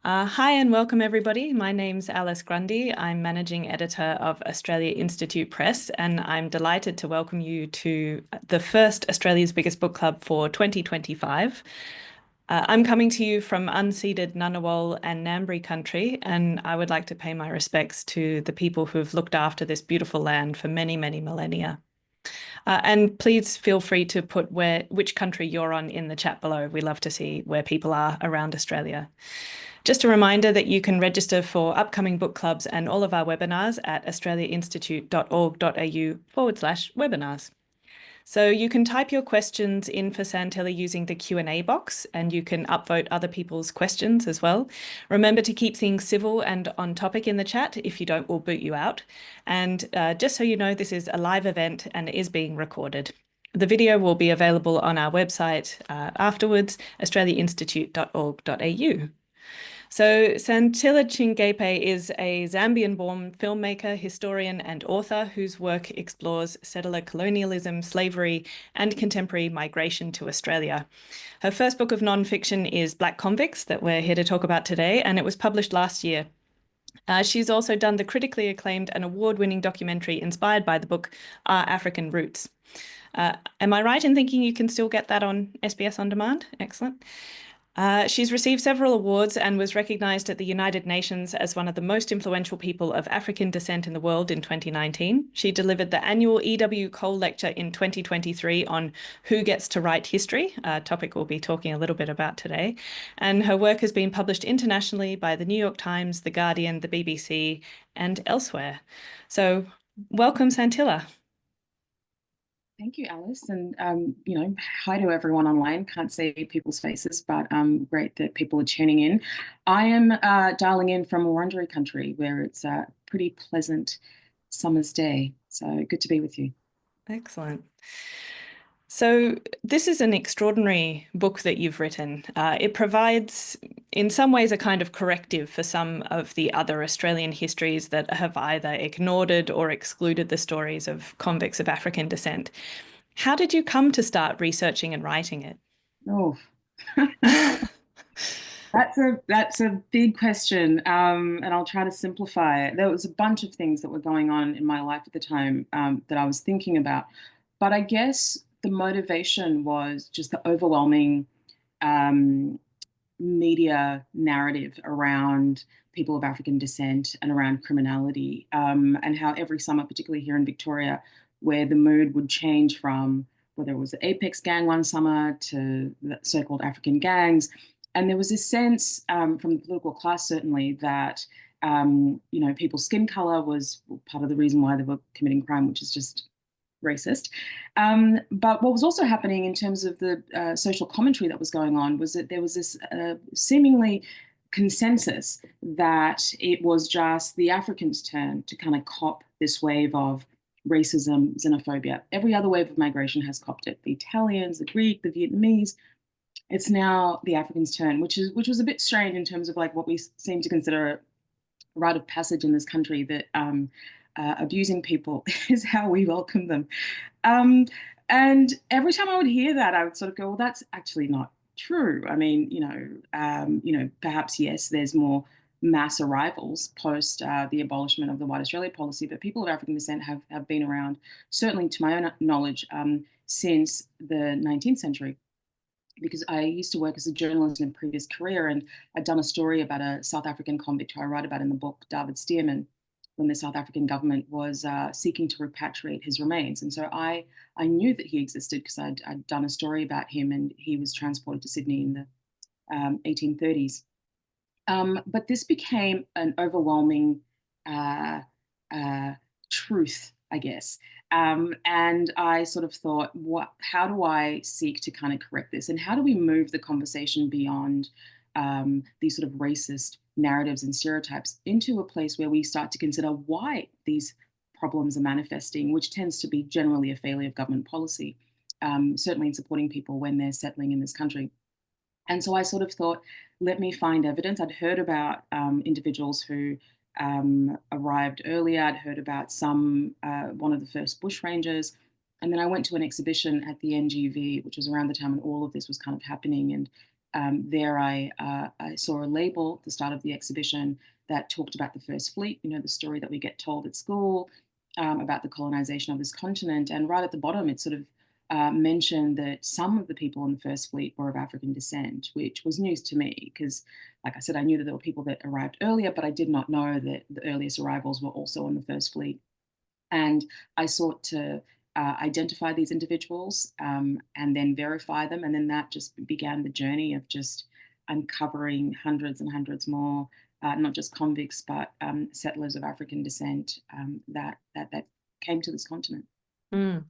Hi and welcome everybody. My name's Alice Grundy. I'm Managing Editor of Australia Institute Press, and I'm delighted to welcome you to the first Australia's Biggest Book Club for 2025. I'm coming to you from unceded Ngunnawal and Ngambri country, and I would like to pay my respects to the people who've looked after this beautiful land for many, many millennia. And please feel free to put which country you're on in the chat below. We love to see where people are around Australia. Just a reminder that you can register for upcoming book clubs and all of our webinars at australiainstitute.org.au/webinars. So you can type your questions in for Santilla using the Q&A box, and you can upvote other people's questions as well. Remember to keep things civil and on topic in the chat. If you don't, we'll boot you out. And just so you know, this is a live event and is being recorded. The video will be available on our website afterwards, australiainstitute.org.au. So Santilla Chingaipe is a Zambian-born filmmaker, historian, and author whose work explores settler colonialism, slavery, and contemporary migration to Australia. Her first book of non-fiction is Black Convicts, that we're here to talk about today, and it was published last year. She's also done the critically acclaimed and award-winning documentary inspired by the book, Our African Roots. Am I right in thinking you can still get that on SBS On Demand? Excellent. She's received several awards and was recognised at the United Nations as one of the most influential people of African descent in the world in 2019. She delivered the annual E.W. Cole Lecture in 2023 on Who Gets to Write History, a topic we'll be talking a little bit about today. And her work has been published internationally by the New York Times, The Guardian, the BBC, and elsewhere. So welcome, Santilla. Thank you, Alice. And, hi to everyone online. Can't see people's faces, but great that people are tuning in. I am dialing in from Wurundjeri country, where it's a pretty pleasant summer's day. So good to be with you. Excellent. So this is an extraordinary book that you've written. It provides, in some ways, a kind of corrective for some of the other Australian histories that have either ignored or excluded the stories of convicts of African descent. How did you come to start researching and writing it? Oh, that's a big question, and I'll try to simplify it. There was a bunch of things that were going on in my life at the time that I was thinking about, but I guess the motivation was just the overwhelming media narrative around people of African descent and around criminality, and how every summer, particularly here in Victoria, where the mood would change from whether it was the Apex gang one summer to the so-called African gangs. And there was this sense from the political class, certainly, that people's skin color was part of the reason why they were committing crime, which is just racist. But what was also happening in terms of the social commentary that was going on was that there was this seemingly consensus that it was just the Africans' turn to kind of cop this wave of racism, xenophobia. Every other wave of migration has copped it. The Italians, the Greek, the Vietnamese. It's now the Africans' turn, which was a bit strange in terms of like what we seem to consider a rite of passage in this country, that abusing people is how we welcome them. And every time I would hear that, I would sort of go, well, that's actually not true. I mean, perhaps, yes, there's more mass arrivals post the abolishment of the White Australia policy, but people of African descent have been around, certainly to my own knowledge, since the 19th century. Because I used to work as a journalist in a previous career, and I'd done a story about a South African convict who I write about in the book, David Stuurman, when the South African government was seeking to repatriate his remains. And so I knew that he existed because I'd done a story about him, and he was transported to Sydney in the 1830s. But this became an overwhelming truth, I guess. And I sort of thought, how do I seek to kind of correct this? And how do we move the conversation beyond these sort of racist narratives and stereotypes into a place where we start to consider why these problems are manifesting, which tends to be generally a failure of government policy, certainly in supporting people when they're settling in this country. And so I sort of thought, let me find evidence. I'd heard about individuals who arrived earlier. I'd heard about one of the first bushrangers. And then I went to an exhibition at the NGV, which was around the time when all of this was kind of happening. And There I saw a label at the start of the exhibition that talked about the First Fleet, the story that we get told at school about the colonization of this continent. And right at the bottom, it sort of mentioned that some of the people on the First Fleet were of African descent, which was news to me because, like I said, I knew that there were people that arrived earlier, but I did not know that the earliest arrivals were also on the First Fleet. And I sought to identify these individuals and then verify them. And then that just began the journey of just uncovering hundreds and hundreds more, not just convicts, but settlers of African descent that came to this continent. Mm.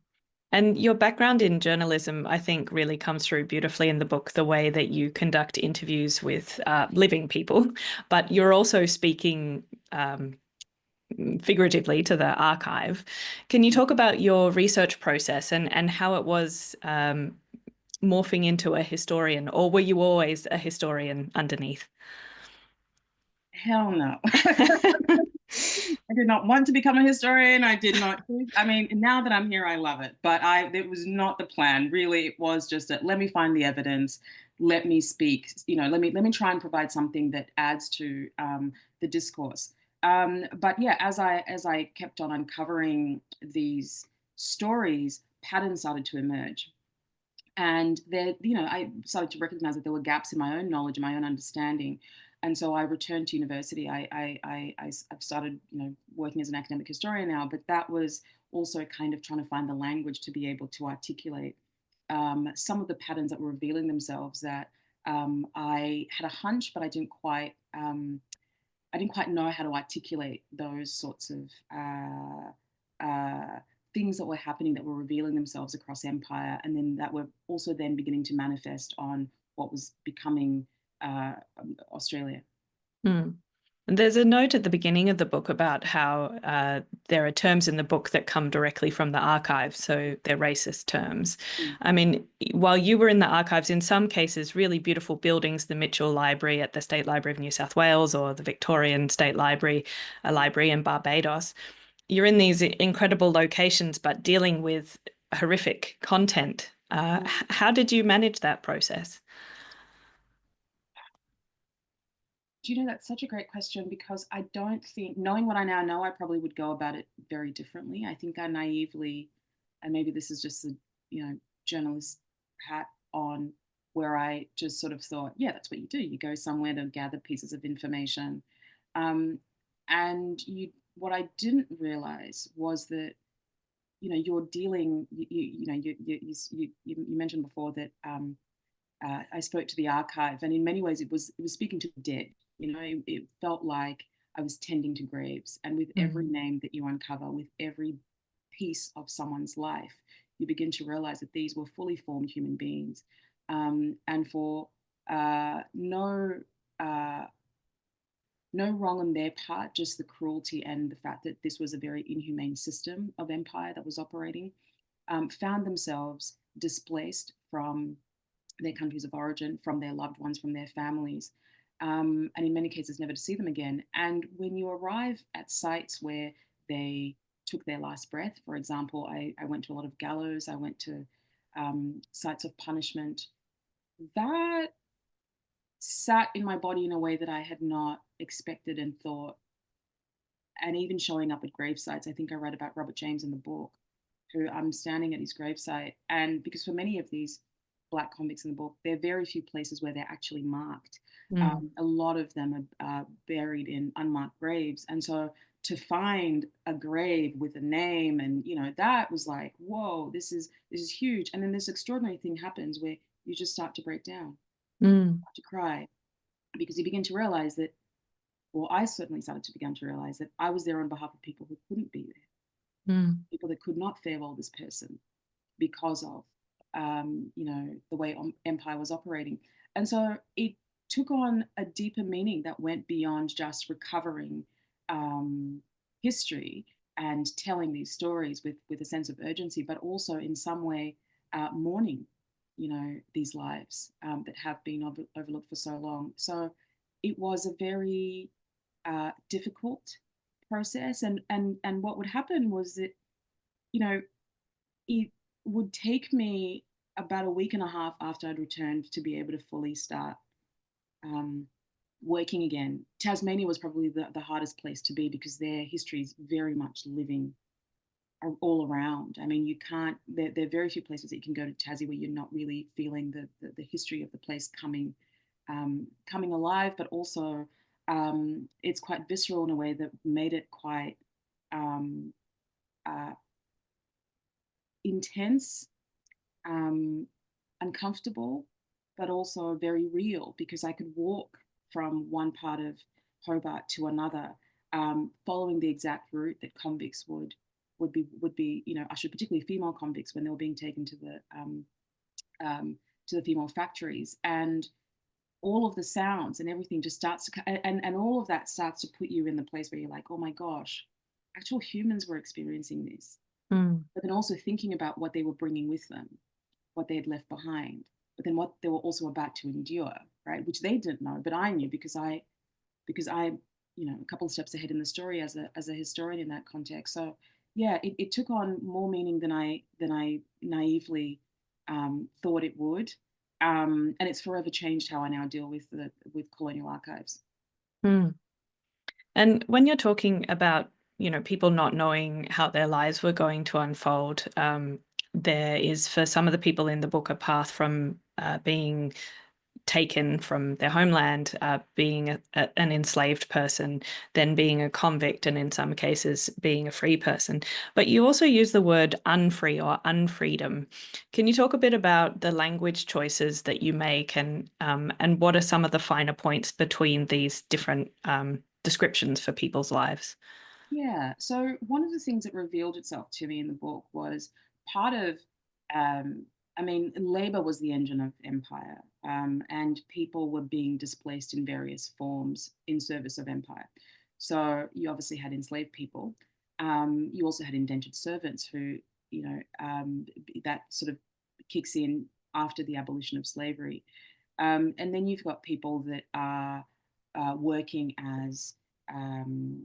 And your background in journalism, I think, really comes through beautifully in the book, the way that you conduct interviews with living people, but you're also speaking figuratively to the archive. Can you talk about your research process and how it was morphing into a historian, or were you always a historian underneath? Hell no. I did not want to become a historian. I did not. I mean, now that I'm here, I love it. But it was not the plan. Really, it was just that let me find the evidence, let me speak. Let me try and provide something that adds to the discourse. But yeah, as I kept on uncovering these stories, patterns started to emerge. And there, I started to recognize that there were gaps in my own knowledge and my own understanding. And so I returned to university. I've started, working as an academic historian now, but that was also kind of trying to find the language to be able to articulate some of the patterns that were revealing themselves that I had a hunch, but I didn't quite know how to articulate those sorts of things that were happening that were revealing themselves across empire, and then that were also then beginning to manifest on what was becoming Australia. Mm. And there's a note at the beginning of the book about how there are terms in the book that come directly from the archive, so they're racist terms. Mm. I mean, while you were in the archives, in some cases, really beautiful buildings, the Mitchell Library at the State Library of New South Wales or the Victorian State Library, a library in Barbados, you're in these incredible locations, but dealing with horrific content. How did you manage that process? Do you know, that's such a great question because I don't think, knowing what I now know, I probably would go about it very differently. I think I naively, and maybe this is just the, journalist hat on, where I just sort of thought, yeah, that's what you do. You go somewhere to gather pieces of information. Um, and what I didn't realize was that, you're dealing, you mentioned before that I spoke to the archive, and in many ways, it was speaking to the dead. It felt like I was tending to graves, and with every Mm. name that you uncover, with every piece of someone's life, you begin to realize that these were fully formed human beings, and for no. No wrong on their part, just the cruelty and the fact that this was a very inhumane system of empire that was operating, found themselves displaced from their countries of origin, from their loved ones, from their families, and in many cases, never to see them again. And when you arrive at sites where they took their last breath, for example, I went to a lot of gallows, I went to sites of punishment, that sat in my body in a way that I had not expected and thought. And even showing up at grave sites, I think I read about Robert James in the book, who I'm standing at his gravesite. And because for many of these Black convicts in the book, there are very few places where they're actually marked. Mm. A lot of them are buried in unmarked graves. And so to find a grave with a name, and that was like, whoa, this is huge. And then this extraordinary thing happens where you just start to break down, Mm. to cry, because you begin to realize that, well, I certainly started to begin to realize that I was there on behalf of people who couldn't be there, Mm. people that could not farewell this person because of, the way empire was operating. And so it took on a deeper meaning that went beyond just recovering history and telling these stories with a sense of urgency, but also in some way mourning, these lives that have been overlooked for so long. So it was a very difficult process, and what would happen was that, you know, it would take me about a week and a half after I'd returned to be able to fully start um, working again. Tasmania was probably the hardest place to be because their history is very much living all around. I mean, you can't. There are very few places that you can go to Tassie where you're not really feeling the history of the place coming alive, but also it's quite visceral in a way that made it quite um, uh, intense, um, uncomfortable, but also very real because I could walk from one part of Hobart to another, following the exact route that convicts would be ushered, particularly female convicts when they were being taken to the female factories, and all of the sounds and everything just starts to, and all of that starts to put you in the place where you're like, oh my gosh, actual humans were experiencing this, Mm. but then also thinking about what they were bringing with them, what they had left behind, but then what they were also about to endure, right? Which they didn't know, but I knew because I, a couple of steps ahead in the story as a historian in that context. So yeah, it took on more meaning than I naively thought it would, and it's forever changed how I now deal with colonial archives. Mm. And when you're talking about, people not knowing how their lives were going to unfold, there is, for some of the people in the book, a path from being taken from their homeland, being an enslaved person, then being a convict, and in some cases being a free person. But you also use the word unfree or unfreedom. Can you talk a bit about the language choices that you make, and what are some of the finer points between these different descriptions for people's lives? Yeah. So one of the things that revealed itself to me in the book was part of, I mean, labor was the engine of empire, and people were being displaced in various forms in service of empire. So you obviously had enslaved people. You also had indentured servants who, that sort of kicks in after the abolition of slavery. And then you've got people that are working as um,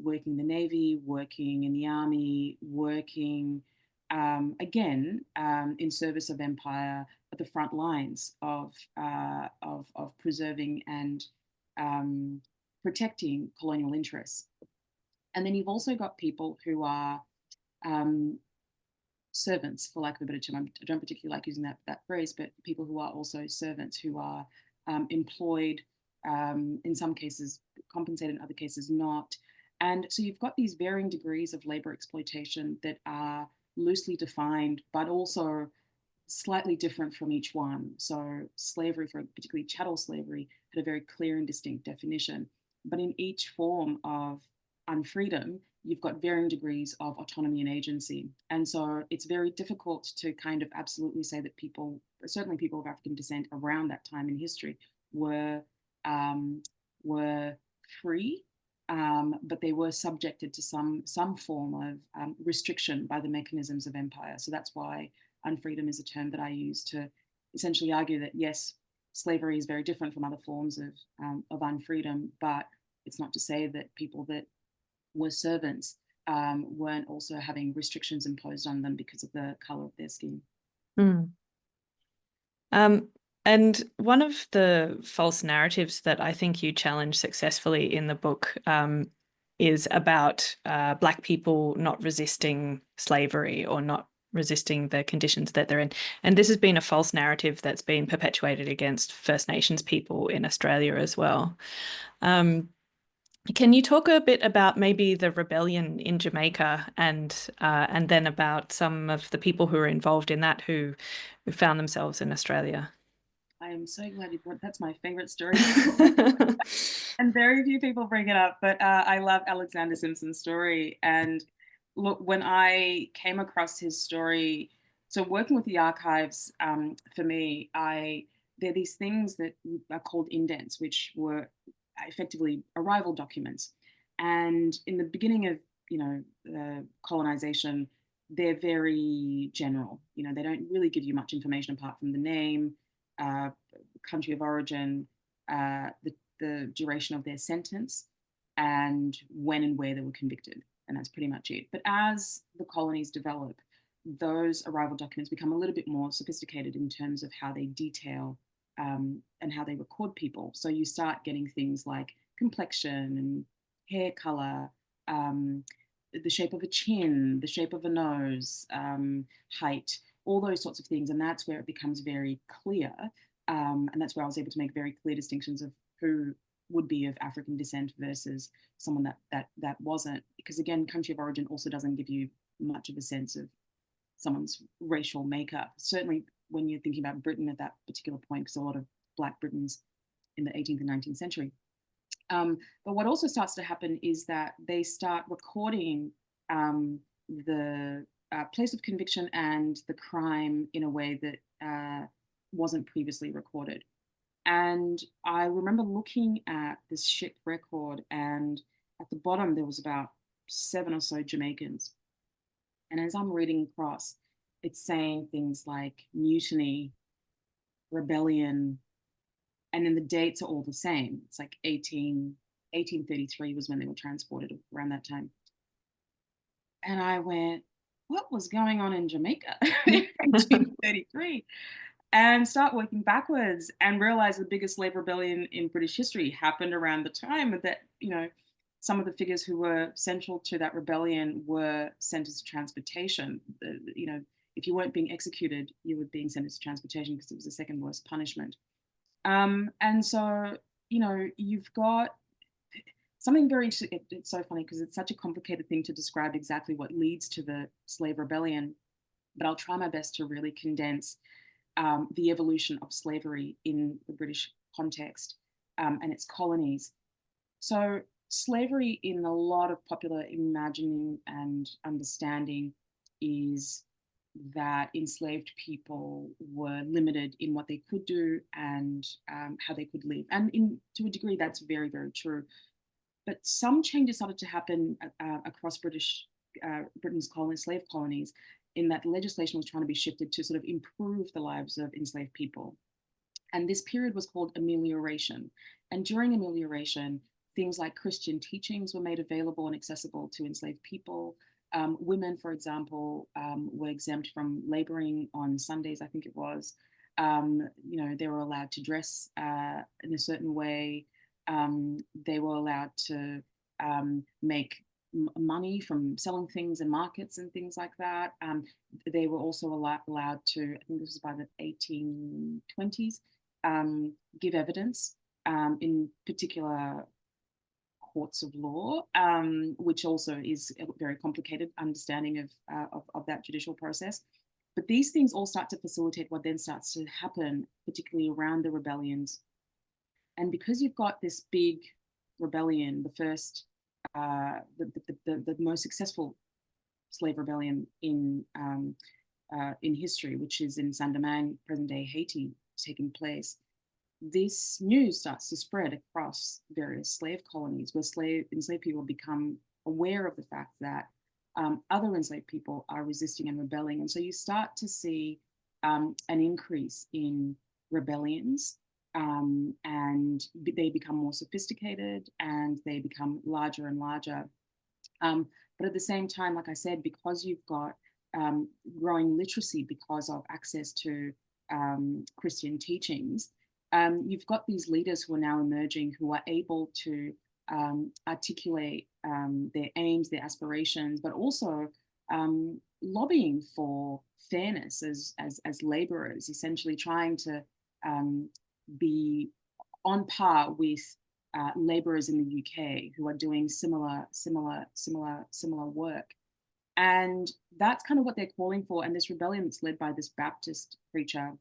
working in the Navy, working in the Army, working again in service of empire at the front lines of preserving and um, protecting colonial interests. And then you've also got people who are um, servants, for lack of a better term. I don't particularly like using that phrase, but people who are also servants, who are employed, in some cases compensated, in other cases not. And so you've got these varying degrees of labor exploitation that are loosely defined, but also slightly different from each one. So slavery, for particularly chattel slavery, had a very clear and distinct definition. But in each form of unfreedom, you've got varying degrees of autonomy and agency. And so it's very difficult to kind of absolutely say that people, certainly people of African descent around that time in history, were um, were free, but they were subjected to some form of restriction by the mechanisms of empire. So that's why unfreedom is a term that I use to essentially argue that yes, slavery is very different from other forms of unfreedom, but it's not to say that people that were servants weren't also having restrictions imposed on them because of the color of their skin. Mm. Um, and one of the false narratives that I think you challenge successfully in the book is about Black people not resisting slavery or not resisting the conditions that they're in. And this has been a false narrative that's been perpetuated against First Nations people in Australia as well. Can you talk a bit about maybe the rebellion in Jamaica, and then about some of the people who were involved in that who found themselves in Australia? I am so glad you brought. That's my favorite story, and very few people bring it up. But I love Alexander Simpson's story. And look, when I came across his story, so working with the archives, for me, there are these things that are called indents, which were effectively arrival documents. And in the beginning of colonization, they're very general. They don't really give you much information apart from the name, uh, country of origin, the duration of their sentence, and when and where they were convicted. And that's pretty much it. But as the colonies develop, those arrival documents become a little bit more sophisticated in terms of how they detail and how they record people. So you start getting things like complexion and hair color, um, the shape of a chin, the shape of a nose, height, all those sorts of things. And that's where it becomes very clear. And that's where I was able to make very clear distinctions of who would be of African descent versus someone that wasn't. Because again, country of origin also doesn't give you much of a sense of someone's racial makeup. Certainly when you're thinking about Britain at that particular point, because a lot of Black Britons in the 18th and 19th century. But what also starts to happen is that they start recording the place of conviction and the crime in a way that wasn't previously recorded. And I remember looking at this ship record, and at the bottom there was about 7 or so Jamaicans. And as I'm reading across, it's saying things like mutiny, rebellion, and then the dates are all the same. It's like 1833 was when they were transported, around that time. And I went, what was going on in Jamaica in 1833? And start working backwards and realize the biggest slave rebellion in British history happened around the time that, some of the figures who were central to that rebellion were sentenced to transportation. If you weren't being executed, you were being sentenced to transportation because it was the second worst punishment. And so, you've got something very, it's so funny because it's such a complicated thing to describe exactly what leads to the slave rebellion, but I'll try my best to really condense the evolution of slavery in the British context and its colonies. So slavery in a lot of popular imagining and understanding is that enslaved people were limited in what they could do and how they could live. And to a degree, that's very, very true. But some changes started to happen across Britain's slave colonies, in that legislation was trying to be shifted to sort of improve the lives of enslaved people. And this period was called amelioration. And during amelioration, things like Christian teachings were made available and accessible to enslaved people. Women, for example, were exempt from laboring on Sundays, I think it was. They were allowed to dress in a certain way. They were allowed to make money from selling things in markets and things like that. They were also allowed to, I think this was by the 1820s, give evidence in particular courts of law, which also is a very complicated understanding of that judicial process. But these things all start to facilitate what then starts to happen, particularly around the rebellions. And because you've got this big rebellion, the first, the most successful slave rebellion in history, which is in Saint-Domingue, present-day Haiti, taking place, this news starts to spread across various slave colonies, where enslaved people become aware of the fact that other enslaved people are resisting and rebelling. And so you start to see an increase in rebellions, and they become more sophisticated and they become larger and larger. But at the same time, like I said, because you've got growing literacy because of access to Christian teachings, you've got these leaders who are now emerging who are able to articulate their aims, their aspirations, but also lobbying for fairness as laborers, essentially trying to be on par with laborers in the UK who are doing similar work. And that's kind of what they're calling for. And this rebellion that's led by this Baptist preacher,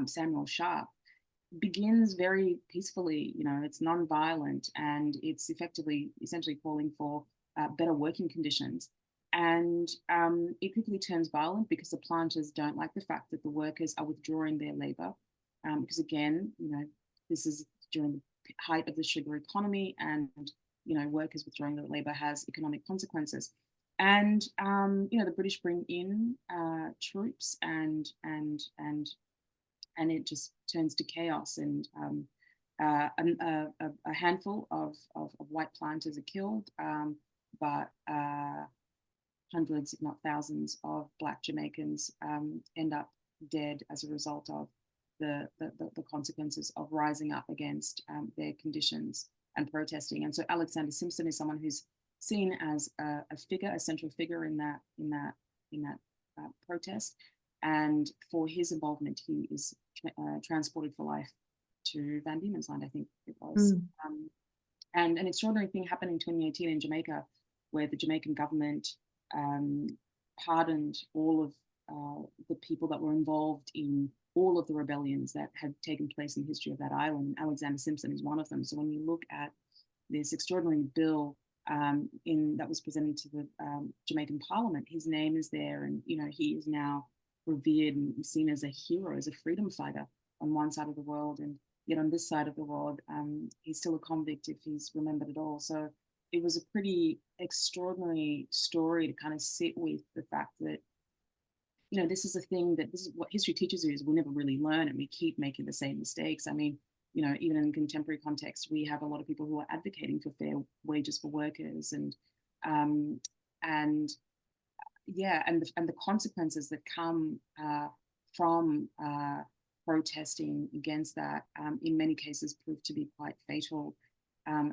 Samuel Sharp, begins very peacefully. It's non-violent, and it's essentially calling for better working conditions. And it quickly turns violent because the planters don't like the fact that the workers are withdrawing their labor. Because again, this is during the height of the sugar economy, and workers withdrawing their labor has economic consequences. And the British bring in troops, and it just turns to chaos. And a handful of white planters are killed, but hundreds, if not thousands, of Black Jamaicans end up dead as a result of the consequences of rising up against their conditions and protesting. And so Alexander Simpson is someone who's seen as a figure, a central figure in that protest. And for his involvement, he is transported for life to Van Diemen's Land, I think it was. And an extraordinary thing happened in 2018 in Jamaica, where the Jamaican government pardoned all of the people that were involved in all of the rebellions that had taken place in the history of that island. Alexander Simpson is one of them. So when you look at this extraordinary bill that was presented to the Jamaican Parliament, his name is there, and he is now revered and seen as a hero, as a freedom fighter on one side of the world, and yet on this side of the world, he's still a convict if he's remembered at all. So it was a pretty extraordinary story to kind of sit with the fact that this is what history teaches you, is we'll never really learn, and we keep making the same mistakes. I mean, even in contemporary context, we have a lot of people who are advocating for fair wages for workers, and the consequences that come from protesting against that, in many cases, proved to be quite fatal,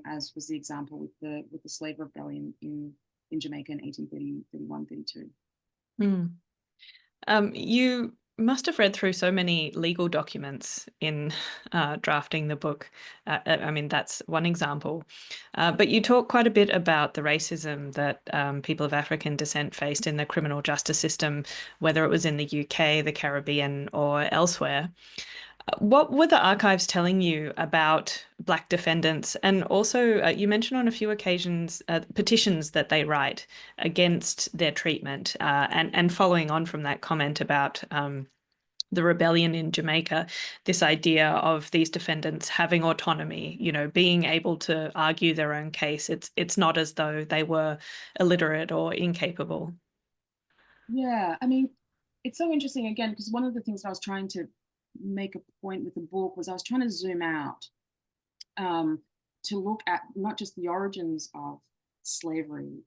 as was the example with the slave rebellion in Jamaica in 1831-32. You must have read through so many legal documents in drafting the book. I mean, that's one example. But you talk quite a bit about the racism that people of African descent faced in the criminal justice system, whether it was in the UK, the Caribbean, or elsewhere. What were the archives telling you about Black defendants? And also, you mentioned on a few occasions petitions that they write against their treatment. And following on from that comment about the rebellion in Jamaica, this idea of these defendants having autonomy, being able to argue their own case. It's not as though they were illiterate or incapable. Yeah, I mean, it's so interesting again, because one of the things I was trying to make a point with the book was I was trying to zoom out to look at not just the origins of slavery,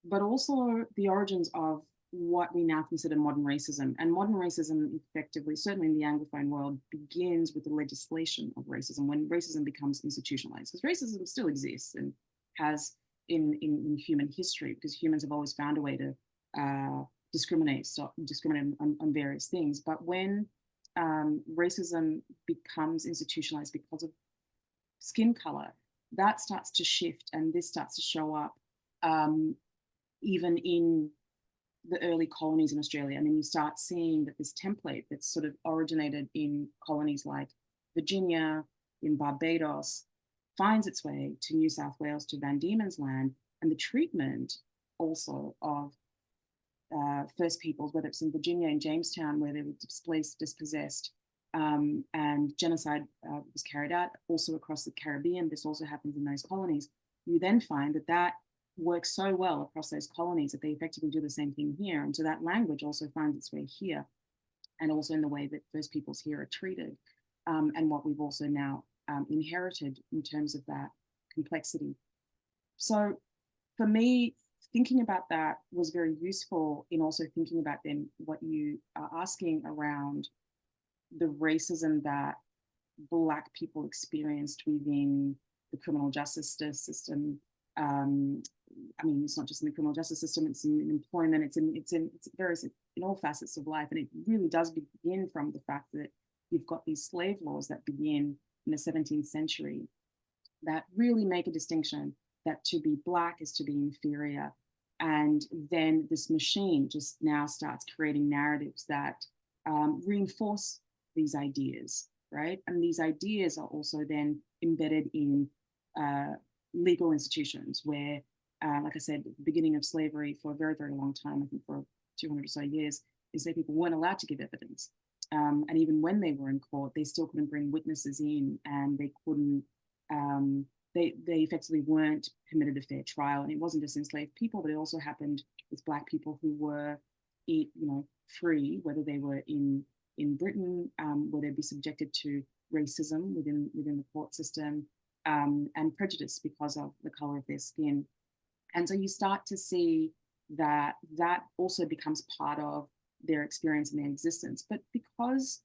but also the origins of what we now consider modern racism. And modern racism, effectively, certainly in the Anglophone world, begins with the legislation of racism, when racism becomes institutionalized. Because racism still exists and has in human history, because humans have always found a way to discriminate on various things. But when racism becomes institutionalized because of skin color, that starts to shift, and this starts to show up even in the early colonies in Australia. I mean, you start seeing that this template that's sort of originated in colonies like Virginia, in Barbados, finds its way to New South Wales, to Van Diemen's Land, and the treatment also of First Peoples, whether it's in Virginia, in Jamestown, where they were displaced, dispossessed, and genocide was carried out, also across the Caribbean. This also happens in those colonies. You then find that works so well across those colonies that they effectively do the same thing here. And so that language also finds its way here, and also in the way that First Peoples here are treated, and what we've also now inherited in terms of that complexity. So for me, thinking about that was very useful in also thinking about then what you are asking around the racism that Black people experienced within the criminal justice system. I mean, it's not just in the criminal justice system; it's in employment, it's in various, in all facets of life, and it really does begin from the fact that you've got these slave laws that begin in the 17th century that really make a distinction that to be Black is to be inferior. And then this machine just now starts creating narratives that reinforce these ideas, right? And these ideas are also then embedded in legal institutions where, like I said, at the beginning of slavery for a very, very long time, I think for 200 or so years, enslaved people weren't allowed to give evidence. And even when they were in court, they still couldn't bring witnesses in, and they couldn't, they effectively weren't permitted a fair trial. And it wasn't just enslaved people, but it also happened with Black people who were, free, whether they were in Britain, where they'd be subjected to racism within the court system, and prejudice because of the color of their skin. And so you start to see that also becomes part of their experience and their existence. But because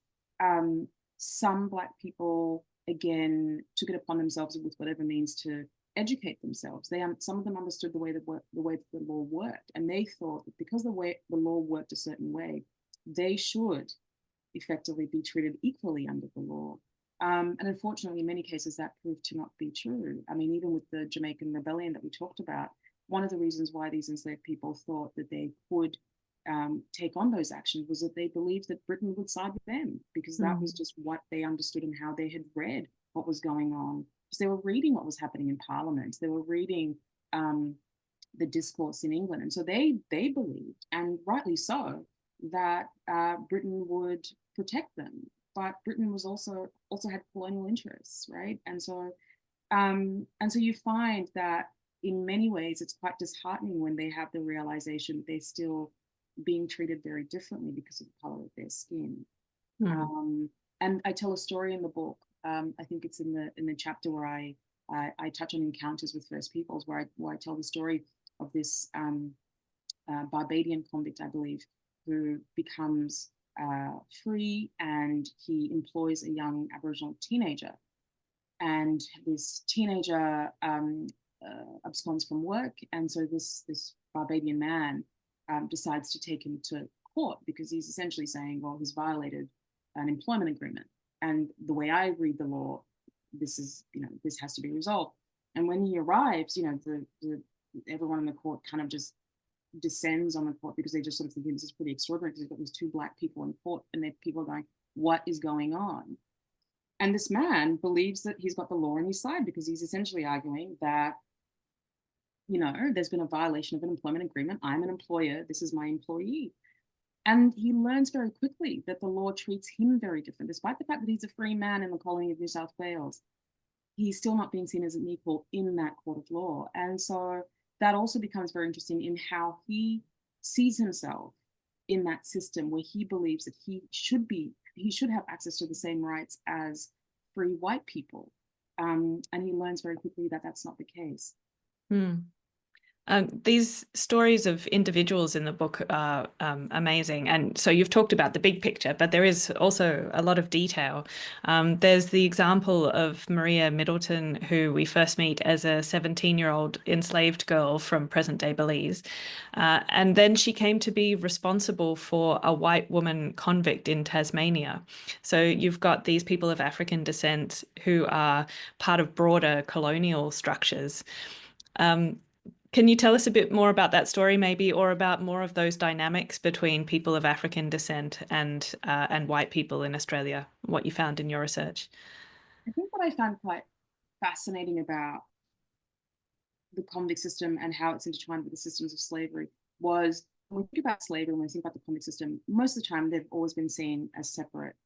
some Black people, again, took it upon themselves with whatever means to educate themselves, some of them understood the way the law worked, and they thought that because the way the law worked a certain way, they should effectively be treated equally under the law. And unfortunately, in many cases, that proved to not be true. I mean, even with the Jamaican rebellion that we talked about, one of the reasons why these enslaved people thought that they could take on those actions was that they believed that Britain would side with them, because that was just what they understood and how they had read what was going on. Because they were reading what was happening in Parliament, they were reading the discourse in England, and so they believed, and rightly so, that Britain would protect them. But Britain was also had colonial interests, right? And so you find that in many ways it's quite disheartening when they have the realization that they're still being treated very differently because of the color of their skin. And I tell a story in the book. I think it's in the chapter where I touch on encounters with First Peoples, where I tell the story of this Barbadian convict, I believe, who becomes free, and he employs a young Aboriginal teenager. And this teenager absconds from work, and so this Barbadian man decides to take him to court, because he's essentially saying, well, he's violated an employment agreement, and the way I read the law, this has to be resolved. And when he arrives, everyone in the court kind of just descends on the court, because they just sort of think this is pretty extraordinary, because you've got these two Black people in court, and people are going, what is going on? And this man believes that he's got the law on his side, because he's essentially arguing that, there's been a violation of an employment agreement. I'm an employer. This is my employee. And he learns very quickly that the law treats him very different. Despite the fact that he's a free man in the colony of New South Wales, he's still not being seen as an equal in that court of law. And so that also becomes very interesting in how he sees himself in that system, where he believes that he should have access to the same rights as free white people. And he learns very quickly that that's not the case. These stories of individuals in the book are amazing. And so you've talked about the big picture, but there is also a lot of detail. There's the example of Maria Middleton, who we first meet as a 17-year-old enslaved girl from present-day Belize. And then she came to be responsible for a white woman convict in Tasmania. So you've got these people of African descent who are part of broader colonial structures. Can you tell us a bit more about that story, maybe, or about more of those dynamics between people of African descent and white people in Australia, what you found in your research? I think what I found quite fascinating about the convict system and how it's intertwined with the systems of slavery was, when we think about slavery, when we think about the convict system, most of the time they've always been seen as separate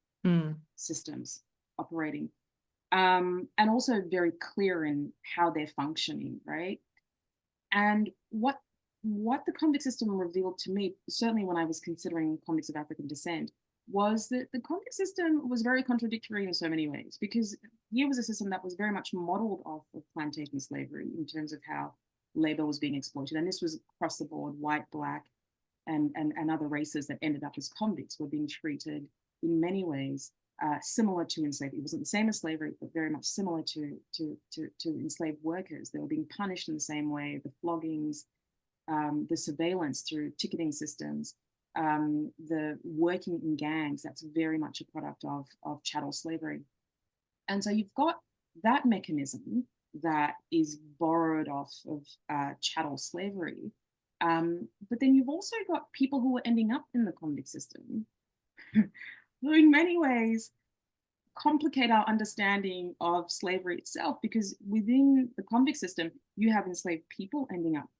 systems operating, and also very clear in how they're functioning, right? And what the convict system revealed to me, certainly when I was considering convicts of African descent, was that the convict system was very contradictory in so many ways, because here was a system that was very much modeled off of plantation slavery in terms of how labor was being exploited. And this was across the board: white, Black, and other races that ended up as convicts were being treated in many ways similar to enslaved. It wasn't the same as slavery, but very much similar to enslaved workers. They were being punished in the same way: the floggings, the surveillance through ticketing systems, the working in gangs. That's very much a product of chattel slavery. And so you've got that mechanism that is borrowed off of chattel slavery. But then you've also got people who are ending up in the convict system who in many ways complicate our understanding of slavery itself, because within the convict system, you have enslaved people ending up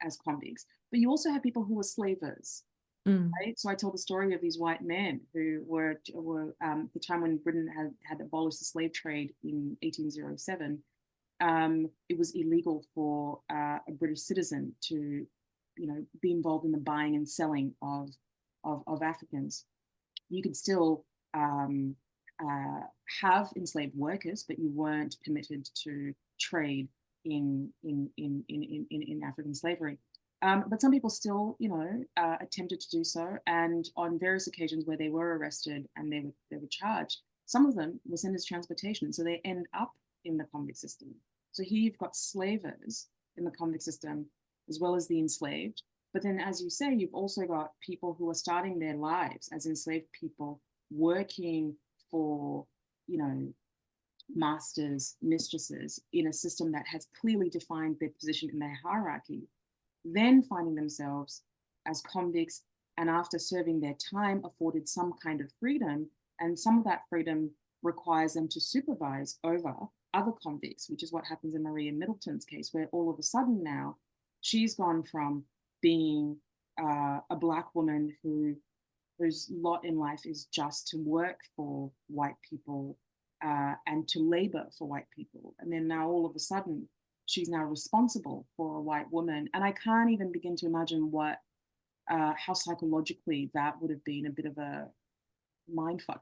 as convicts, but you also have people who are slavers. Right? So I tell the story of these white men who were the time when Britain had abolished the slave trade in 1807. It was illegal for a British citizen to, be involved in the buying and selling of Africans. You could still have enslaved workers, but you weren't permitted to trade in African slavery. But some people still, attempted to do so. And on various occasions where they were arrested and they were charged, some of them were sent as transportation. So they end up in the convict system. So here you've got slavers in the convict system, as well as the enslaved. But then, as you say, you've also got people who are starting their lives as enslaved people, working for, masters, mistresses in a system that has clearly defined their position in their hierarchy, then finding themselves as convicts, and after serving their time, afforded some kind of freedom. And some of that freedom requires them to supervise over other convicts, which is what happens in Maria Middleton's case, where all of a sudden now she's gone from being a Black woman whose lot in life is just to work for white people and to labor for white people. And then now all of a sudden, she's now responsible for a white woman. And I can't even begin to imagine how psychologically that would have been a bit of a mindfuck,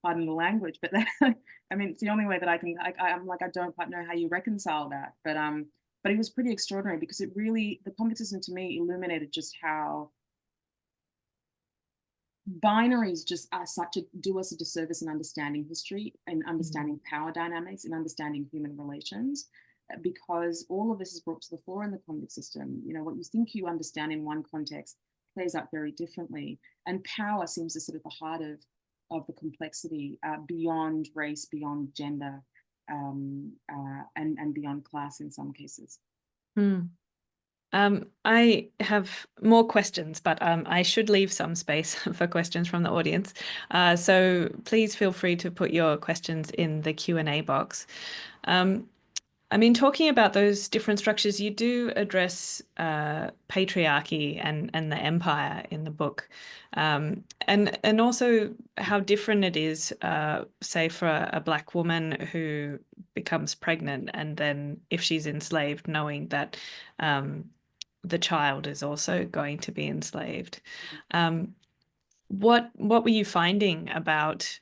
pardon the language. But I mean, it's the only way that I'm like, I don't quite know how you reconcile that. But it was pretty extraordinary, because the convict system to me illuminated just how binaries just are do us a disservice in understanding history and understanding power dynamics and understanding human relations, because all of this is brought to the fore in the convict system. What you think you understand in one context plays out very differently, and power seems to sit at the heart of the complexity, beyond race, beyond gender, and beyond class in some cases. I have more questions, but I should leave some space for questions from the audience. So please feel free to put your questions in the Q&A box. I mean, talking about those different structures, you do address patriarchy and the empire in the book, and also how different it is, say, for a Black woman who becomes pregnant, and then if she's enslaved, knowing that the child is also going to be enslaved. What were you finding about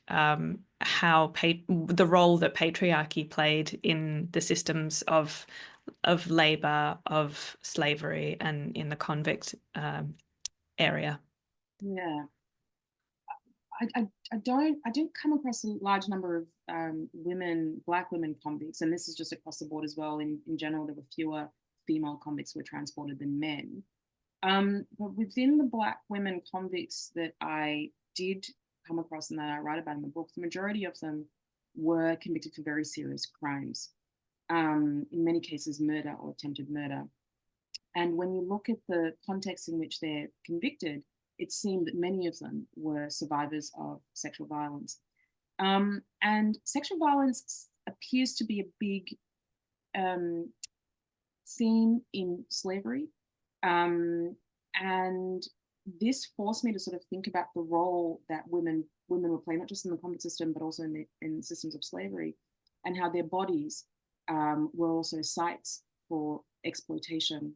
how the role that patriarchy played in the systems of labor, of slavery, and in the convict area? Yeah. I don't come across a large number of Black women convicts, and this is just across the board as well. In general, there were fewer female convicts who were transported than men. But within the Black women convicts that I did come across and that I write about in the book, the majority of them were convicted for very serious crimes, in many cases murder or attempted murder. And when you look at the context in which they're convicted, it seemed that many of them were survivors of sexual violence. And sexual violence appears to be a big theme in slavery. And this forced me to sort of think about the role that women were playing, not just in the convict system, but also in the systems of slavery, and how their bodies were also sites for exploitation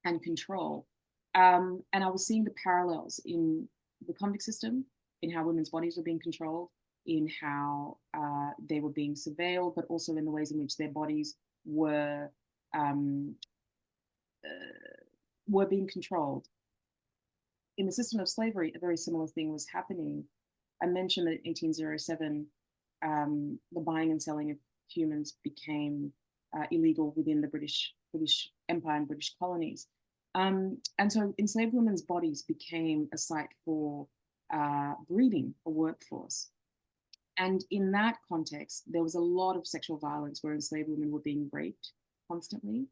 and control. And I was seeing the parallels in the convict system, in how women's bodies were being controlled, in how they were being surveilled, but also in the ways in which their bodies were being controlled. In the system of slavery, a very similar thing was happening. I mentioned that in 1807, the buying and selling of humans became illegal within the British Empire and British colonies. And so enslaved women's bodies became a site for breeding a workforce. And in that context, there was a lot of sexual violence where enslaved women were being raped constantly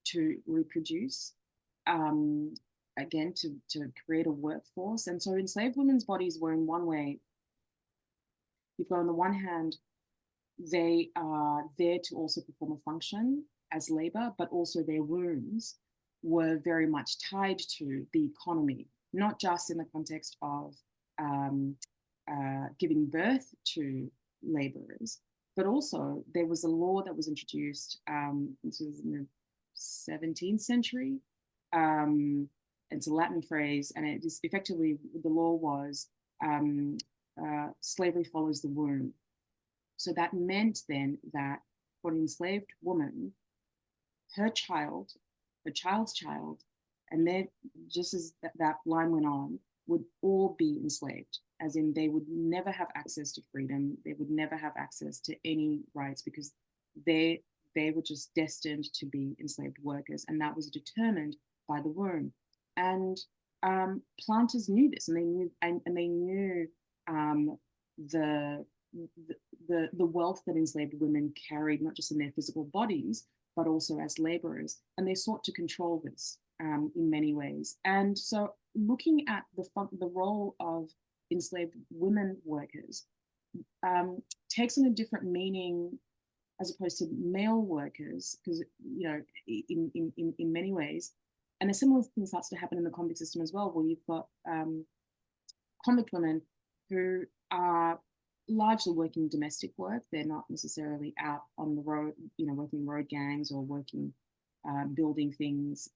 to reproduce, again, to create a workforce. And so enslaved women's bodies were, in one way, you've got on the one hand, they are there to also perform a function as labor, but also their wombs were very much tied to the economy, not just in the context of giving birth to laborers, but also there was a law that was introduced, this was in the 17th century. It's a Latin phrase, and it is effectively, the law was slavery follows the womb. So that meant then that for an enslaved woman, her child's child, and then just as that line went on, would all be enslaved, as in they would never have access to freedom, they would never have access to any rights, because they they were just destined to be enslaved workers, and that was determined by the womb. And planters knew this, and they knew um, the, the wealth that enslaved women carried, not just in their physical bodies, but also as laborers, and they sought to control this in many ways. And so, looking at the role of enslaved women workers takes on a different meaning as opposed to male workers, because in many ways, and a similar thing starts to happen in the convict system as well, where you've got convict women who are largely working domestic work. They're not necessarily out on the road, working road gangs or working, building things,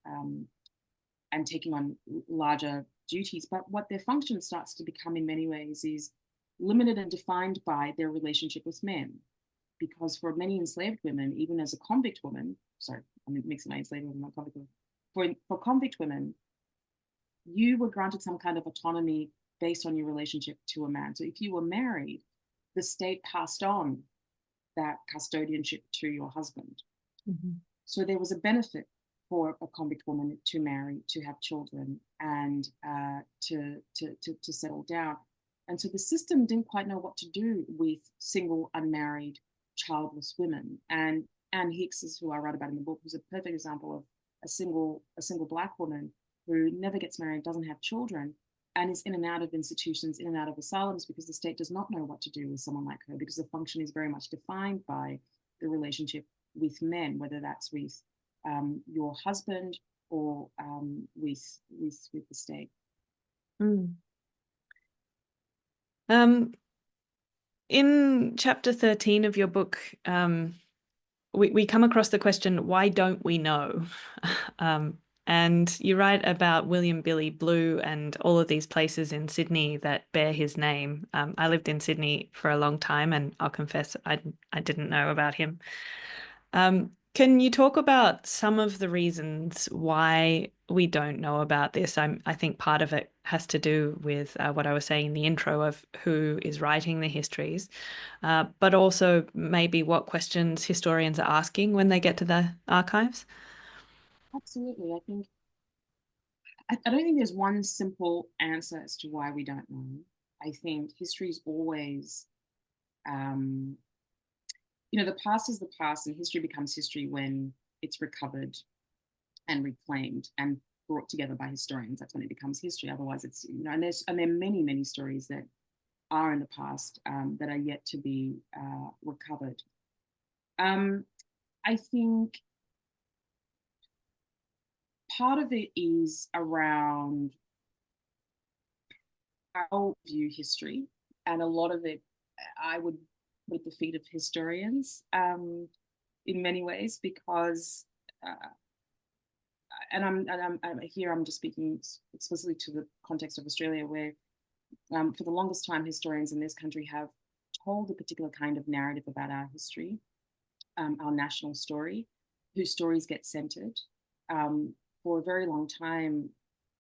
and taking on larger duties. But what their function starts to become in many ways is limited and defined by their relationship with men. Because for many enslaved women, even as a convict woman, sorry, I'm mixing my enslaved women, not convict women. For convict women, you were granted some kind of autonomy based on your relationship to a man. So if you were married, the state passed on that custodianship to your husband. Mm-hmm. So there was a benefit for a convict woman to marry, to have children, and to settle down. And so the system didn't quite know what to do with single, unmarried, childless women. And Anne Hicks, who I write about in the book, was a perfect example of a single Black woman who never gets married, doesn't have children, and is in and out of institutions, in and out of asylums, because the state does not know what to do with someone like her, because the function is very much defined by the relationship with men, whether that's with your husband or with the state. Mm. In chapter 13 of your book, we come across the question, why don't we know? And you write about William Billy Blue and all of these places in Sydney that bear his name. I lived in Sydney for a long time, and I'll confess I didn't know about him. Can you talk about some of the reasons why we don't know about this? I think part of it has to do with what I was saying in the intro of who is writing the histories, but also maybe what questions historians are asking when they get to the archives. Absolutely. I don't think there's one simple answer as to why we don't know. I think history is always, the past is the past, and history becomes history when it's recovered and reclaimed and brought together by historians. That's when it becomes history. Otherwise, it's and there are many stories that are in the past that are yet to be recovered. I think part of it is around how we view history, and a lot of it I would put at the feet of historians in many ways, because I'm here, I'm just speaking explicitly to the context of Australia, where for the longest time historians in this country have told a particular kind of narrative about our history, our national story, whose stories get centered. For a very long time,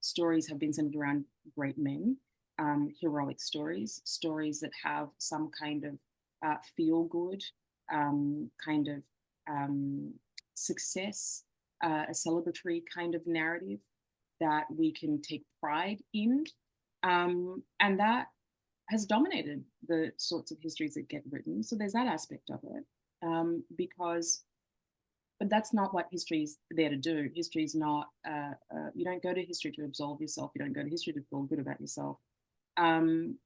stories have been centered around great men, heroic stories, stories that have some kind of feel good, kind of success, a celebratory kind of narrative that we can take pride in. And that has dominated the sorts of histories that get written. So there's that aspect of it. But that's not what history is there to do. History is not, you don't go to history to absolve yourself. You don't go to history to feel good about yourself. And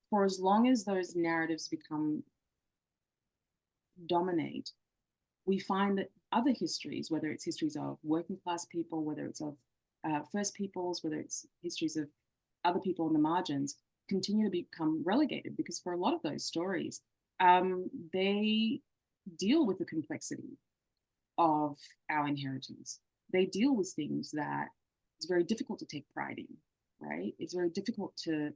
for as long as those narratives dominate, we find that other histories, whether it's histories of working class people, whether it's of First Peoples, whether it's histories of other people on the margins, continue to become relegated, because for a lot of those stories, they deal with the complexity of our inheritance. They deal with things that it's very difficult to take pride in, right? It's very difficult to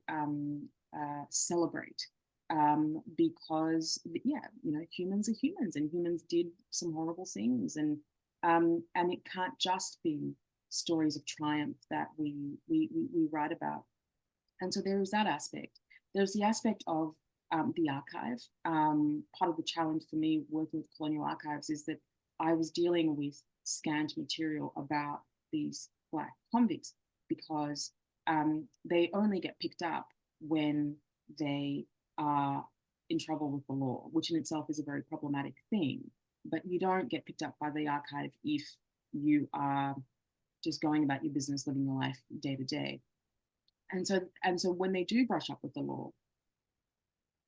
celebrate, because humans are humans, and humans did some horrible things, and it can't just be stories of triumph that we write about. And so there is that aspect. There's the aspect of the archive. Part of the challenge for me working with colonial archives is that I was dealing with scant material about these Black convicts because they only get picked up when they are in trouble with the law, which in itself is a very problematic thing. But you don't get picked up by the archive if you are just going about your business, living your life day to day. And so when they do brush up with the law,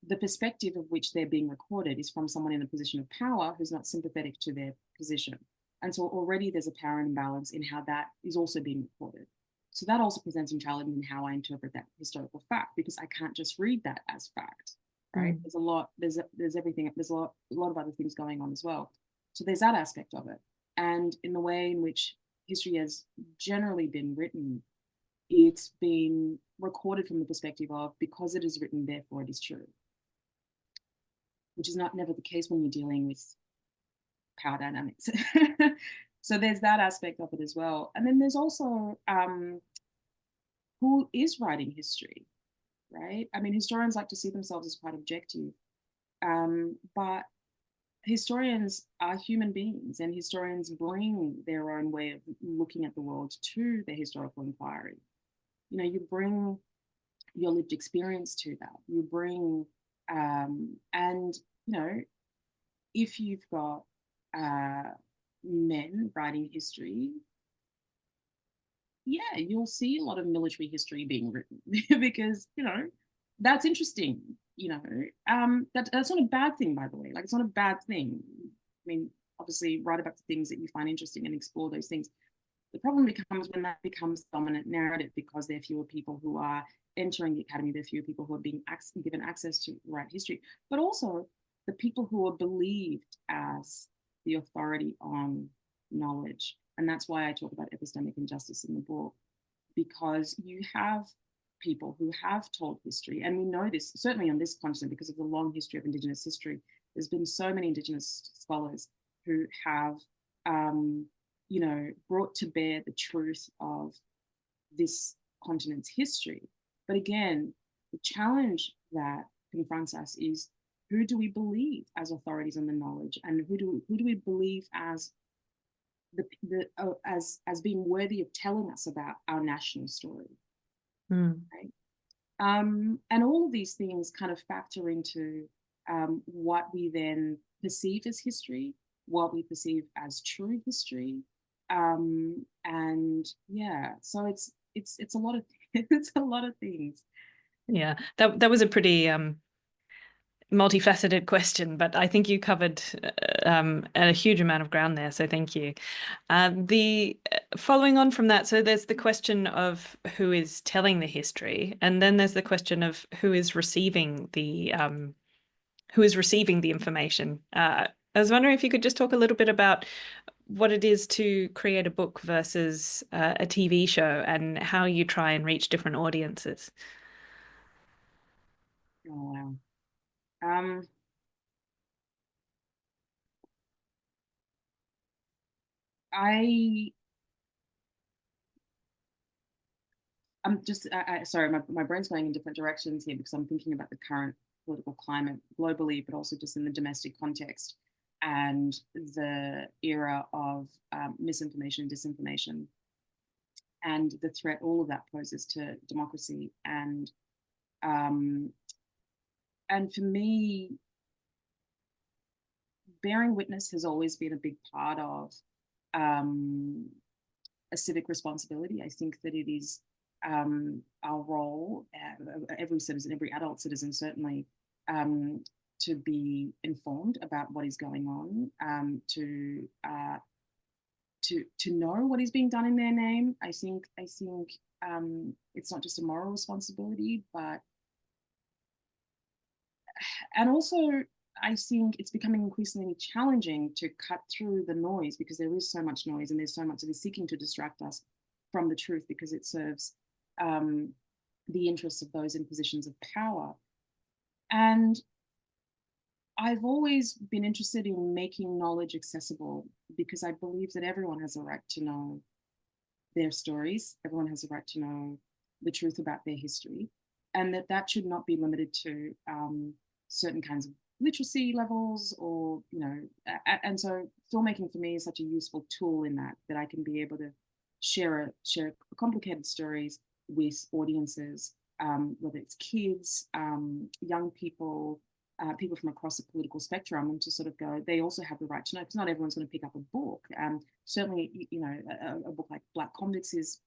the perspective of which they're being recorded is from someone in a position of power who's not sympathetic to their position. And so already there's a power imbalance in how that is also being recorded. So that also presents some challenge in how I interpret that historical fact, because I can't just read that as fact, right? There's a lot, there's everything, there's a lot of other things going on as well. So there's that aspect of it. And in the way in which history has generally been written, it's been recorded from the perspective of, because it is written, therefore it is true, which is never the case when you're dealing with power dynamics. So there's that aspect of it as well. And then there's also who is writing history, right? I mean, historians like to see themselves as quite objective, but historians are human beings, and historians bring their own way of looking at the world to the historical inquiry. You know, you bring your lived experience to that. You bring, and, you know, if you've got men writing history, yeah, you'll see a lot of military history being written because, you know, that's interesting, you know. That's not a bad thing, by the way. Like, it's not a bad thing. I mean, obviously, write about the things that you find interesting and explore those things. The problem becomes when that becomes dominant narrative, because there are fewer people who are entering the academy, there are fewer people who are being given access to write history, but also the people who are believed as the authority on knowledge. And that's why I talk about epistemic injustice in the book, because you have people who have told history, and we know this certainly on this continent because of the long history of Indigenous history. There's been so many Indigenous scholars who have, you know, brought to bear the truth of this continent's history. But again, the challenge that confronts us is, who do we believe as authorities on the knowledge, and who do we believe as as being worthy of telling us about our national story, right? And all of these things kind of factor into what we then perceive as history, what we perceive as true history, and yeah, so it's a lot of it's a lot of things. Yeah, that was a pretty multifaceted question, but I think you covered a huge amount of ground there, so thank you. The following on from that, so there's the question of who is telling the history, and then there's the question of who is receiving the information. I was wondering if you could just talk a little bit about what it is to create a book versus a TV show, and how you try and reach different audiences. Oh wow. Um, I I'm just sorry, my brain's going in different directions here because I'm thinking about the current political climate globally, but also just in the domestic context, and the era of misinformation and disinformation, and the threat all of that poses to democracy. Um, and for me, bearing witness has always been a big part of a civic responsibility. I think that it is our role, every citizen, every adult citizen certainly, to be informed about what is going on, to know what is being done in their name. I think it's not just a moral responsibility, but and also I think it's becoming increasingly challenging to cut through the noise, because there is so much noise and there's so much that is seeking to distract us from the truth, because it serves the interests of those in positions of power. And I've always been interested in making knowledge accessible, because I believe that everyone has a right to know their stories. Everyone has a right to know the truth about their history, and that should not be limited to certain kinds of literacy levels, or and so filmmaking for me is such a useful tool in that I can be able to share complicated stories with audiences, whether it's kids, young people, people from across the political spectrum, and to sort of go, they also have the right to know, because not everyone's going to pick up a book. Certainly, a book like Black Convicts is,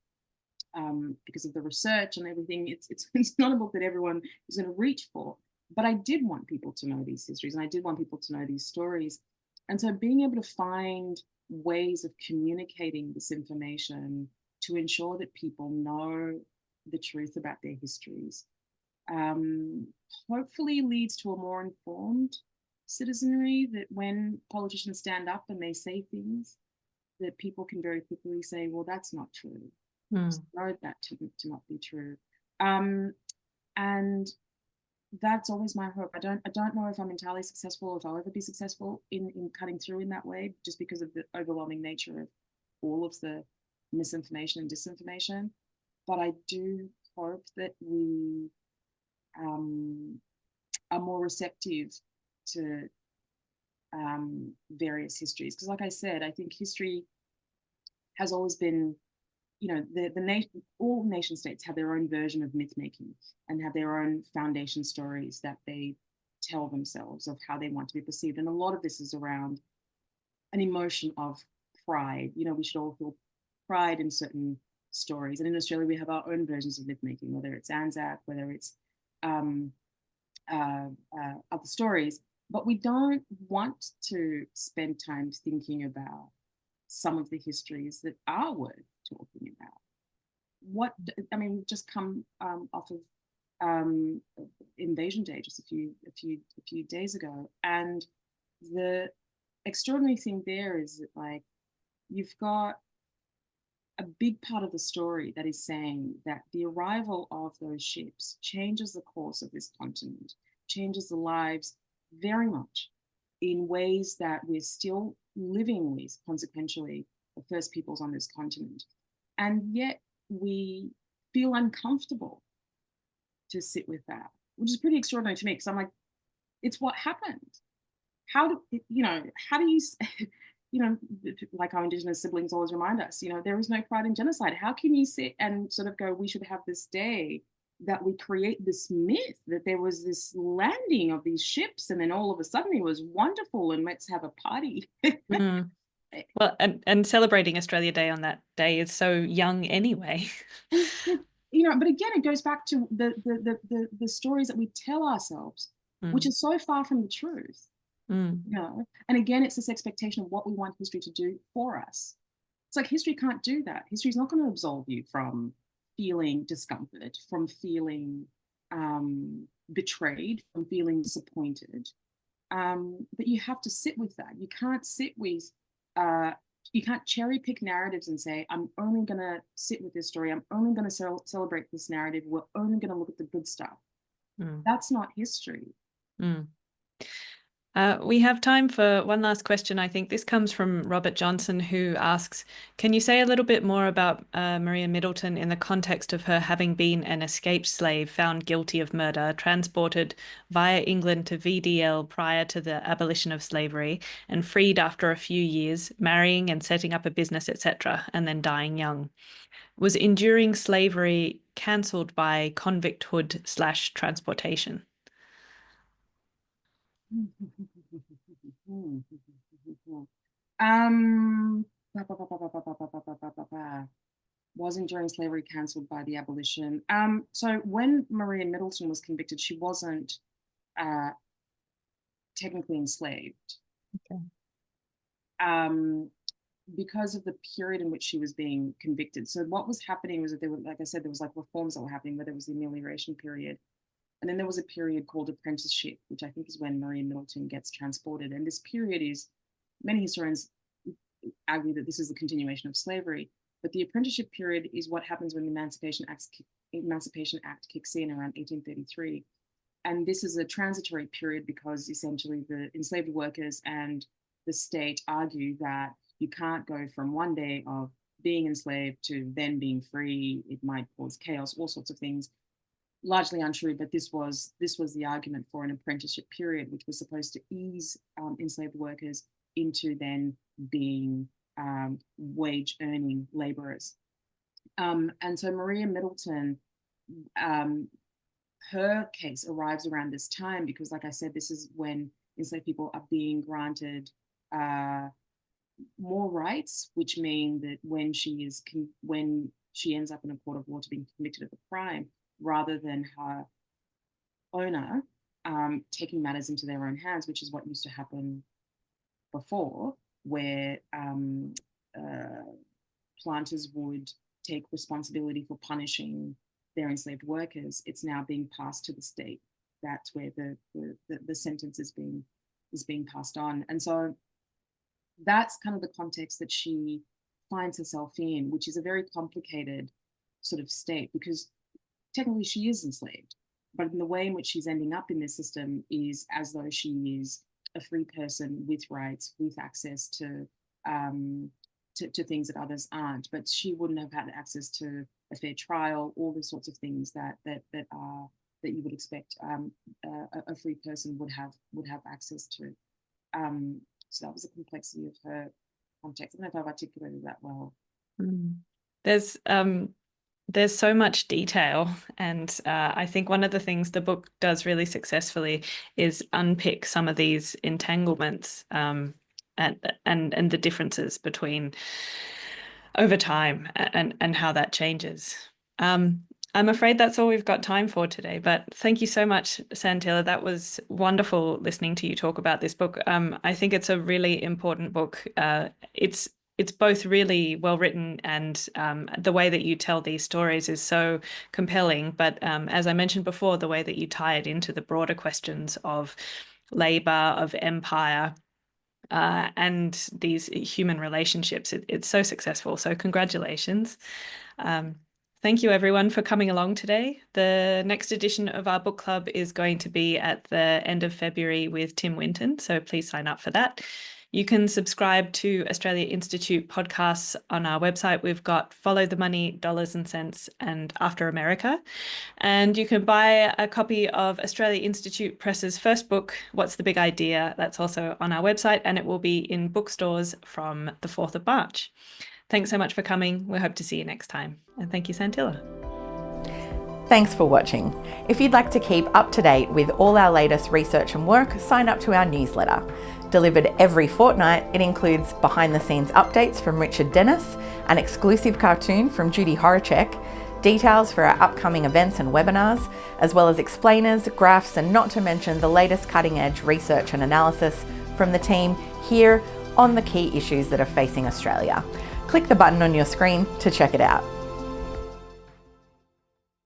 because of the research and everything, it's not a book that everyone is going to reach for. But I did want people to know these histories, and I did want people to know these stories. And so being able to find ways of communicating this information to ensure that people know the truth about their histories, hopefully leads to a more informed citizenry, that when politicians stand up and they say things, that people can very quickly say, well, that's not true. Know that to not be true. And that's always my hope. I don't know if I'm entirely successful, if I'll ever be successful in cutting through in that way, just because of the overwhelming nature of all of the misinformation and disinformation. But I do hope that we are more receptive to various histories. Because like I said, I think history has always been, all nation states have their own version of myth making and have their own foundation stories that they tell themselves of how they want to be perceived. And a lot of this is around an emotion of pride. We should all feel pride in certain stories. And in Australia, we have our own versions of myth making, whether it's Anzac, whether it's other stories. But we don't want to spend time thinking about some of the histories that are worth talking about. We've just come off of Invasion Day just a few days ago, and the extraordinary thing there is that, like, you've got a big part of the story that is saying that the arrival of those ships changes the course of this continent, changes the lives very much in ways that we're still living with, consequentially, the first peoples on this continent. And yet we feel uncomfortable to sit with that, which is pretty extraordinary to me, because I'm like, it's what happened. How do you, like our Indigenous siblings always remind us, there is no pride in genocide. How can you sit and sort of go, we should have this day that we create this myth that there was this landing of these ships and then all of a sudden it was wonderful and let's have a party. Well, and celebrating Australia Day on that day is so young anyway. But again, it goes back to the stories that we tell ourselves, which is so far from the truth. And again, it's this expectation of what we want history to do for us. It's like, history can't do that. History is not going to absolve you from feeling discomfort, from feeling betrayed, from feeling disappointed. But you have to sit with that. You can't sit with, you can't cherry pick narratives and say, I'm only going to sit with this story. I'm only going to celebrate this narrative. We're only going to look at the good stuff. That's not history. We have time for one last question. I think this comes from Robert Johnson, who asks, can you say a little bit more about Maria Middleton in the context of her having been an escaped slave found guilty of murder, transported via England to VDL prior to the abolition of slavery, and freed after a few years, marrying and setting up a business, etc., and then dying young? Was enduring slavery cancelled by convicthood/transportation? Was enduring slavery cancelled by the abolition? So when Maria Middleton was convicted, she wasn't technically enslaved. Okay. Because of the period in which she was being convicted. So what was happening was that there were, like I said, there was like reforms that were happening, where there was the amelioration period. And then there was a period called apprenticeship, which I think is when Maria Middleton gets transported. And this period is, many historians argue that this is the continuation of slavery. But the apprenticeship period is what happens when the Emancipation Act kicks in around 1833. And this is a transitory period because essentially the enslaved workers and the state argue that you can't go from one day of being enslaved to then being free, it might cause chaos, all sorts of things. Largely untrue, but this was the argument for an apprenticeship period, which was supposed to ease enslaved workers into then being wage earning laborers. And so Maria Middleton, her case arrives around this time because, like I said, this is when enslaved people are being granted more rights, which mean that when she ends up in a court of law to being convicted of a crime, rather than her owner taking matters into their own hands, which is what used to happen before, where planters would take responsibility for punishing their enslaved workers. It's now being passed to the state. That's where the sentence is being passed on. And so that's kind of the context that she finds herself in, which is a very complicated sort of state, because technically she is enslaved, but in the way in which she's ending up in this system is as though she is a free person with rights, with access to things that others aren't. But she wouldn't have had access to a fair trial, all the sorts of things that you would expect a free person would have access to. So that was the complexity of her context. I don't know if I've articulated that well. There's so much detail, and I think one of the things the book does really successfully is unpick some of these entanglements and the differences between over time and how that changes. I'm afraid that's all we've got time for today, but thank you so much, Santilla. That was wonderful listening to you talk about this book. I think it's a really important book. It's both really well written, and the way that you tell these stories is so compelling. But as I mentioned before, the way that you tie it into the broader questions of labor, of empire, and these human relationships, it's so successful. So congratulations. Thank you, everyone, for coming along today. The next edition of our book club is going to be at the end of February with Tim Winton, so please sign up for that. You can subscribe to Australia Institute podcasts on our website. We've got Follow the Money, Dollars and Cents, and After America. And you can buy a copy of Australia Institute Press's first book, What's the Big Idea? That's also on our website, and it will be in bookstores from the 4th of March. Thanks so much for coming. We hope to see you next time. And thank you, Santilla. Thanks for watching. If you'd like to keep up to date with all our latest research and work, sign up to our newsletter. Delivered every fortnight, it includes behind-the-scenes updates from Richard Dennis, an exclusive cartoon from Judy Horacek, details for our upcoming events and webinars, as well as explainers, graphs, and not to mention the latest cutting-edge research and analysis from the team here on the key issues that are facing Australia. Click the button on your screen to check it out.